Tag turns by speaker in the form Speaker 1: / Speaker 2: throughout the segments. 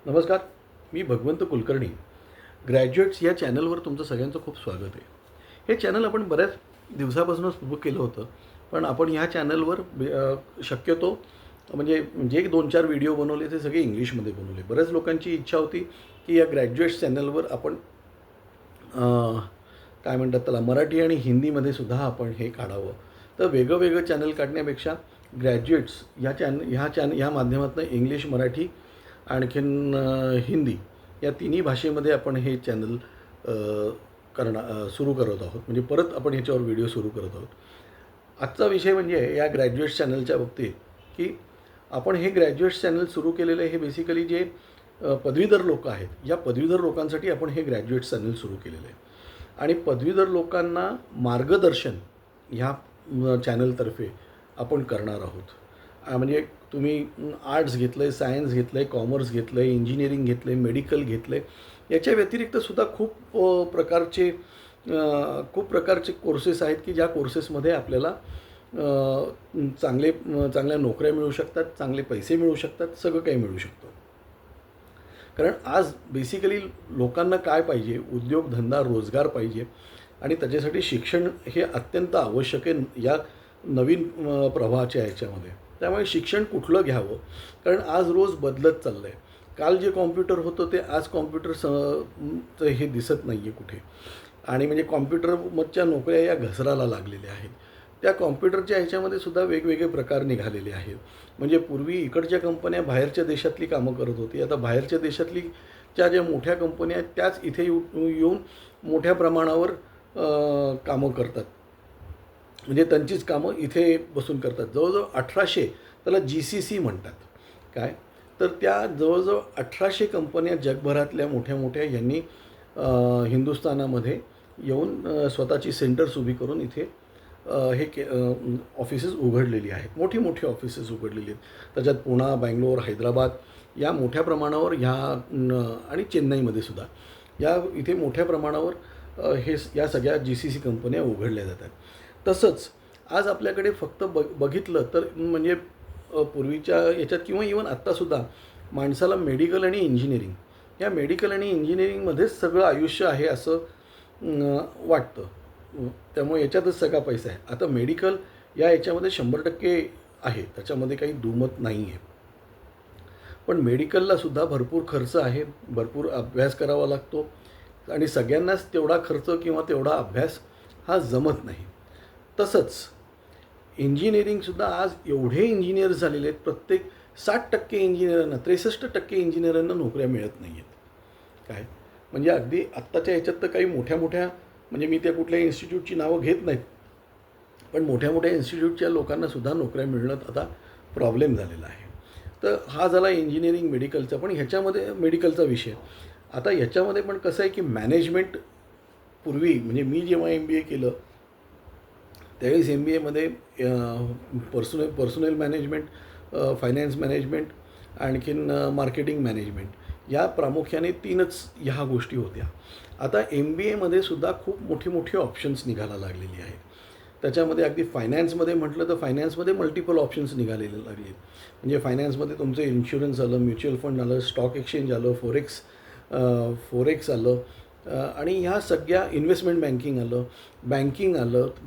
Speaker 1: नमस्कार. मी भगवंत कुलकर्णी. ग्रॅज्युएट्स या चॅनलवर तुमचं सगळ्यांचं खूप स्वागत आहे. हे चॅनल आपण बऱ्याच दिवसापासून सुरू केलं होतं, पण आपण ह्या चॅनलवर शक्यतो म्हणजे जे 2-4 व्हिडिओ बनवले ते सगळे इंग्लिशमध्ये बनवले. बऱ्याच लोकांची इच्छा होती की या ग्रॅज्युएट्स चॅनलवर आपण काय म्हणतात त्याला, मराठी आणि हिंदीमध्ये सुद्धा आपण हे काढावं. तर वेगळं वेगळं चॅनल काढण्यापेक्षा ग्रॅज्युएट्स ह्या माध्यमातून इंग्लिश, मराठी आणखीन हिंदी या तिन्ही भाषेमध्ये आपण हे चॅनल सुरू करत आहोत. म्हणजे परत आपण ह्याच्यावर व्हिडिओ सुरू करत आहोत. आजचा विषय म्हणजे या ग्रॅज्युएट्स चॅनलच्या बाबतीत की आपण हे ग्रॅज्युएट्स चॅनल सुरू केलेलं आहे, हे बेसिकली जे पदवीधर लोक आहेत, या पदवीधर लोकांसाठी आपण हे ग्रॅज्युएट्स चॅनल सुरू केलेलं आहे. आणि पदवीधर लोकांना मार्गदर्शन ह्या चॅनलतर्फे आपण करणार आहोत. म्हणजे तुम्ही आर्ट्स घेतलं आहे, सायन्स घेतलं आहे, कॉमर्स घेतलं आहे, इंजिनिअरिंग घेतलं आहे, मेडिकल घेतलं आहे, याच्या व्यतिरिक्तसुद्धा खूप प्रकारचे कोर्सेस आहेत की ज्या कोर्सेसमध्ये आपल्याला चांगल्या नोकऱ्या मिळू शकतात, चांगले पैसे मिळू शकतात, सगळं काही मिळू शकतं. कारण आज बेसिकली लोकांना काय पाहिजे, उद्योगधंदा, रोजगार पाहिजे आणि त्याच्यासाठी शिक्षण हे अत्यंत आवश्यक आहे या नवीन प्रवाहाच्या ह्याच्यामध्ये. त्यामुळे शिक्षण कुठलं घ्यावं, कारण आज रोज बदलत चाललं आहे. काल जे कॉम्प्युटर होतं ते आज कॉम्प्युटर हे दिसत नाही आहे कुठे. आणि म्हणजे कॉम्प्युटरमधच्या नोकऱ्या या घसराला लागलेल्या आहेत. त्या कॉम्प्युटरच्या ह्याच्यामध्ये सुद्धा वेगवेगळे प्रकार निघालेले आहेत. म्हणजे पूर्वी इकडच्या कंपन्या बाहेरच्या देशातली कामं करत होती, आता बाहेरच्या देशातली ज्या मोठ्या कंपन्या आहेत त्याच इथे येऊन मोठ्या प्रमाणावर कामं करतात. म्हणजे त्यांचीच कामं इथे बसून करतात. जवळजवळ 1800 त्याला GCC म्हणतात. काय तर त्या जवळजवळ 1800 कंपन्या जगभरातल्या मोठ्या यांनी हिंदुस्थानामध्ये येऊन स्वतःची सेंटर्स उभी करून इथे ऑफिसेस उघडलेली आहेत. मोठी ऑफिसेस उघडलेली आहेत. त्याच्यात पुणे, बंगलोर, हैदराबाद या मोठ्या प्रमाणावर आणि चेन्नईमध्ये सुद्धा इथे मोठ्या प्रमाणावर या सगळ्या GCC कंपन्या उघडल्या जातात. तसंच आज आपल्याकडे फक्त बघितलं तर म्हणजे पूर्वीच्या याच्यात किंवा इवन आत्तासुद्धा माणसाला मेडिकल आणि इंजिनिअरिंगमध्येच सगळं आयुष्य आहे असं वाटतं. त्यामुळे याच्यातच सगळा पैसा आहे. आता मेडिकल या याच्यामध्ये 100% आहे, त्याच्यामध्ये काही दुमत नाही आहे. पण मेडिकललासुद्धा भरपूर खर्च आहे, भरपूर अभ्यास करावा लागतो आणि सगळ्यांनाच तेवढा खर्च किंवा तेवढा अभ्यास हा जमत नाही. तसंच इंजिनिअरिंगसुद्धा आज एवढे इंजिनियर्स झालेले आहेत, प्रत्येक 60% इंजिनिअरांना, 63% इंजिनिअरांना नोकऱ्या मिळत नाही आहेत. काय म्हणजे अगदी आत्ताच्या ह्याच्यात तर काही मोठ्या म्हणजे मी त्या कुठल्या इन्स्टिट्यूटची नावं घेत नाहीत, पण मोठ्या इन्स्टिट्यूटच्या लोकांनासुद्धा नोकऱ्या मिळणं आता प्रॉब्लेम झालेला आहे. तर हा झाला इंजिनिअरिंग मेडिकलचा. पण ह्याच्यामध्ये मेडिकलचा विषय. आता ह्याच्यामध्ये पण कसं आहे की मॅनेजमेंट पूर्वी म्हणजे मी जेव्हा MBA केलं त्यावेळेस MBAमध्ये पर्सनल मॅनेजमेंट, फायनान्स मॅनेजमेंट आणखीन मार्केटिंग मॅनेजमेंट या प्रामुख्याने 3च ह्या गोष्टी होत्या. आता MBAमध्ये सुद्धा खूप मोठी ऑप्शन्स निघायला लागलेली आहेत. त्याच्यामध्ये अगदी फायनान्समध्ये म्हटलं तर फायनान्समध्ये मल्टिपल ऑप्शन्स निघालेले लागले. म्हणजे फायनान्समध्ये तुमचं इन्शुरन्स आलं, म्युच्युअल फंड आलं, स्टॉक एक्सचेंज आलं, फोरेक्स आलं आणि ह्या सगळ्या इन्व्हेस्टमेंट बँकिंग आलं.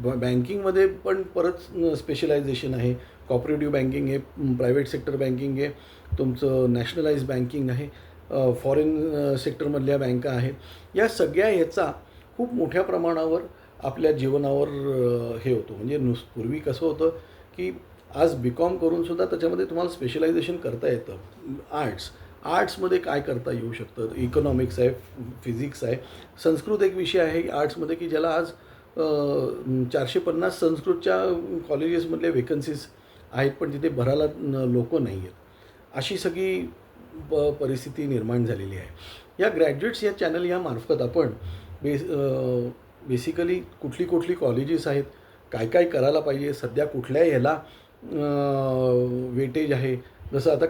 Speaker 1: बँकिंगमध्ये पण परत स्पेशलायझेशन आहे. कॉपरेटिव्ह बँकिंग आहे, प्रायव्हेट सेक्टर बँकिंग आहे, तुमचं नॅशनलाइज बँकिंग आहे, फॉरेन सेक्टरमधल्या बँका आहेत. या सगळ्या ह्याचा खूप मोठ्या प्रमाणावर आपल्या जीवनावर हे होतो. म्हणजे पूर्वी कसं होतं की आज BCom करूनसुद्धा त्याच्यामध्ये तुम्हाला स्पेशलायझेशन करता येतं. आर्ट्समध्ये काय करता येऊ शकतं, इकॉनॉमिक्स आहे, फिजिक्स आहे, संस्कृत एक विषय आहे आर्ट्समध्ये की ज्याला आज 450 संस्कृतच्या कॉलेजेसमधल्या वेकन्सीज आहेत, पण तिथे भरायला लोक नाही आहेत. अशी सगळी परिस्थिती निर्माण झालेली आहे. या ग्रॅज्युएट्स या चॅनल यामार्फत आपण बेसिकली कुठली कॉलेजेस आहेत, काय करायला पाहिजे, सध्या कुठल्या ह्याला वेटेज आहे. जसं आता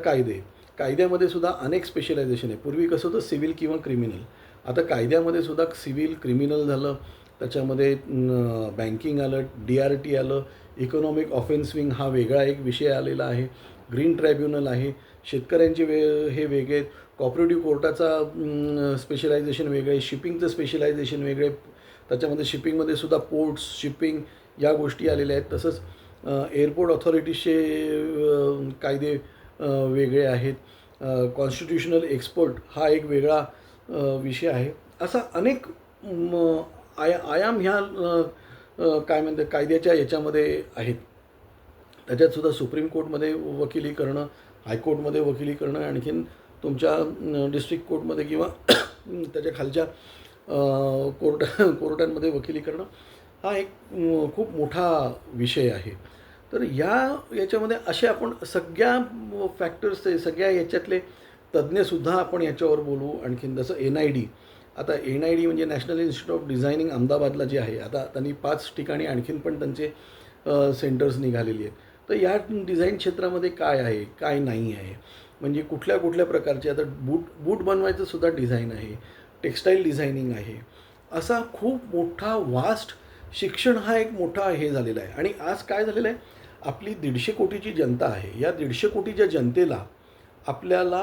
Speaker 1: कायद्यामध्ये सुद्धा अनेक स्पेशलायझेशन आहे. पूर्वी कसं होतं सिव्हिल किंवा क्रिमिनल, आता कायद्यामध्ये सुद्धा सिव्हिल, क्रिमिनल झालं, त्याच्यामध्ये बँकिंग आलं, DRT आलं, इकॉनॉमिक ऑफेन्स विंग हा वेगळा एक विषय आलेला आहे. ग्रीन ट्रायब्युनल आहे, शेतकऱ्यांचे हे वेगळे आहेत, कॉपरेटिव्ह कोर्टाचा स्पेशलायझेशन वेगळं आहे, शिपिंगचं स्पेशलायझेशन वेगळे आहे, त्याच्यामध्ये शिपिंगमध्ये सुद्धा पोर्ट्स शिपिंग या गोष्टी आलेल्या आहेत. तसंच एअरपोर्ट ऑथॉरिटीजचे कायदे वेगळे आहेत. कॉन्स्टिट्युशनल एक्सपर्ट हा एक वेगळा विषय आहे. असा अनेक आयाम ह्या काय म्हणतात कायद्याच्या याच्यामध्ये आहेत. त्याच्यातसुद्धा सुप्रीम कोर्टमध्ये वकिली करणं, हायकोर्टमध्ये वकिली करणं, आणखीन तुमच्या डिस्ट्रिक्ट कोर्टमध्ये किंवा त्याच्या खालच्या कोर्टांमध्ये वकिली करणं हा एक खूप मोठा विषय आहे. तर याच्यामध्ये असे आपण सगळ्या फॅक्टर्स सगळ्या याच्यातले तज्ज्ञसुद्धा आपण याच्यावर बोलू. आणखीन जसं NID, आता NID म्हणजे नॅशनल इन्स्टिट्यूट ऑफ डिझायनिंग अहमदाबादला जे आहे, आता त्यांनी 5 ठिकाणी आणखीन पण त्यांचे सेंटर्स निघालेली आहेत. तर या डिझाईन क्षेत्रामध्ये काय आहे, काय नाही आहे, म्हणजे कुठल्या कुठल्या प्रकारचे, आता बूट बनवायचं सुद्धा डिझाईन आहे, टेक्स्टाईल डिझायनिंग आहे, असा खूप मोठा वास्ट शिक्षण हा एक मोठा हे झालेला आहे. आणि आज काय झालेलं आहे, आपली 150 कोटीची जनता आहे. या 150 कोटीच्या जनतेला आपल्याला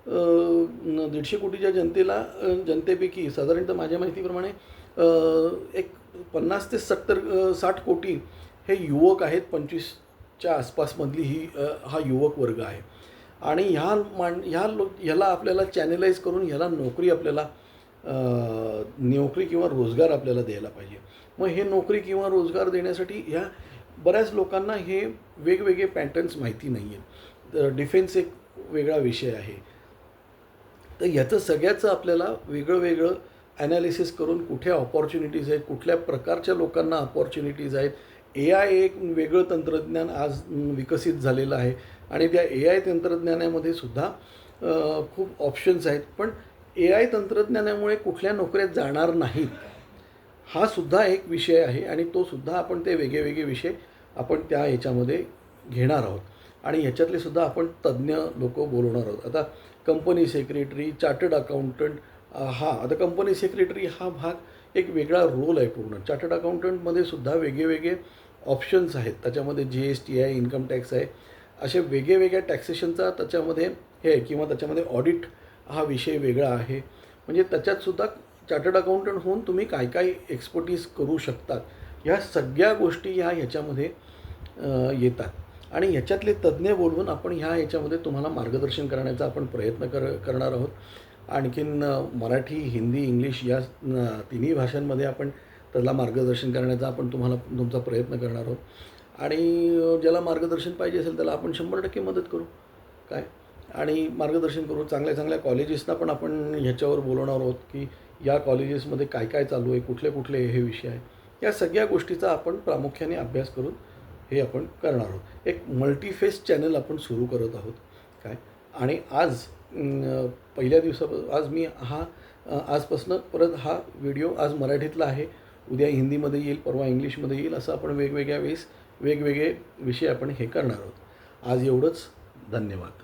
Speaker 1: 150 कोटीच्या जनतेपैकी साधारणतः माझ्या माहितीप्रमाणे एक 50 ते 60 कोटी हे युवक आहेत. 25च्या आसपासमधली हा युवक वर्ग आहे. आणि ह्याला आपल्याला चॅनलाइज करून ह्याला नोकरी किंवा रोजगार आपल्याला द्यायला पाहिजे. मग हे नोकरी किंवा रोजगार देण्यासाठी ह्या बऱ्याच लोकांना हे वेगवेगळे पॅटर्न्स माहिती नाही आहेत. डिफेन्स एक वेगळा विषय आहे. तर ह्याचं सगळ्याचं आपल्याला वेगळं ॲनालिसिस करून कुठे ऑपॉर्च्युनिटीज आहेत, कुठल्या प्रकारच्या लोकांना ऑपॉर्च्युनिटीज आहेत. AI एक वेगळं तंत्रज्ञान आज विकसित झालेलं आहे आणि त्या AI तंत्रज्ञानामध्ये सुद्धा खूप ऑप्शन्स आहेत. पण AI तंत्रज्ञानामुळे कुठल्या नोकऱ्या जाणार नाहीत हा सुद्धा एक विषय आहे आणि तो सुद्धा आपण ते वेगळे विषय आपण त्या ह्याच्यामध्ये घेणार आहोत. आणि ह्याच्यातले सुद्धा आपण तज्ज्ञ लोक बोलवणार आहोत. आता कंपनी सेक्रेटरी, चार्टर्ड अकाउंटंट, आता कंपनी सेक्रेटरी हा भाग एक वेगळा रोल आहे पूर्ण. चार्टर्ड अकाउंटंटमध्ये सुद्धा वेगळे ऑप्शन्स आहेत. त्याच्यामध्ये GST आहे, इन्कम टॅक्स आहे, असे वेगवेगळ्या टॅक्सेशनचा त्याच्यामध्ये हे किंवा त्याच्यामध्ये ऑडिट हा विषय वेगळा आहे. म्हणजे त्याच्यातसुद्धा चार्टर्ड अकाउंटंट होऊन तुम्ही काय एक्सपर्टीज करू शकतात, ह्या सगळ्या गोष्टी ह्याच्यामध्ये येतात. आणि ह्याच्यातले तज्ज्ञ बोलवून आपण ह्याच्यामध्ये तुम्हाला मार्गदर्शन करण्याचा आपण प्रयत्न करणार आहोत. आणखीन मराठी, हिंदी, इंग्लिश या तिन्ही भाषांमध्ये आपण त्याला मार्गदर्शन करण्याचा आपण तुमचा प्रयत्न करणार आहोत. आणि ज्याला मार्गदर्शन पाहिजे असेल त्याला आपण 100% मदत करू काय आणि मार्गदर्शन करू. चांगल्या कॉलेजेसना पण आपण ह्याच्यावर बोलवणार आहोत की या कॉलेजेसमध्ये काय चालू आहे, कुठले हे विषय आहे, या सगळ्या गोष्टीचा आपण प्रामुख्याने अभ्यास करून हे आपण करणार आहोत. एक मल्टीफेस चॅनल आपण सुरू करत आहोत काय. आणि आज पहिल्या दिवसापासून मी आजपासून परत हा व्हिडिओ आज मराठीतला आहे, उद्या हिंदीमध्ये येईल, परवा इंग्लिशमध्ये येईल, असं आपण वेगवेगळ्या वेळेस वेगवेगळे विषय आपण हे करणार आहोत. आज एवढंच. धन्यवाद.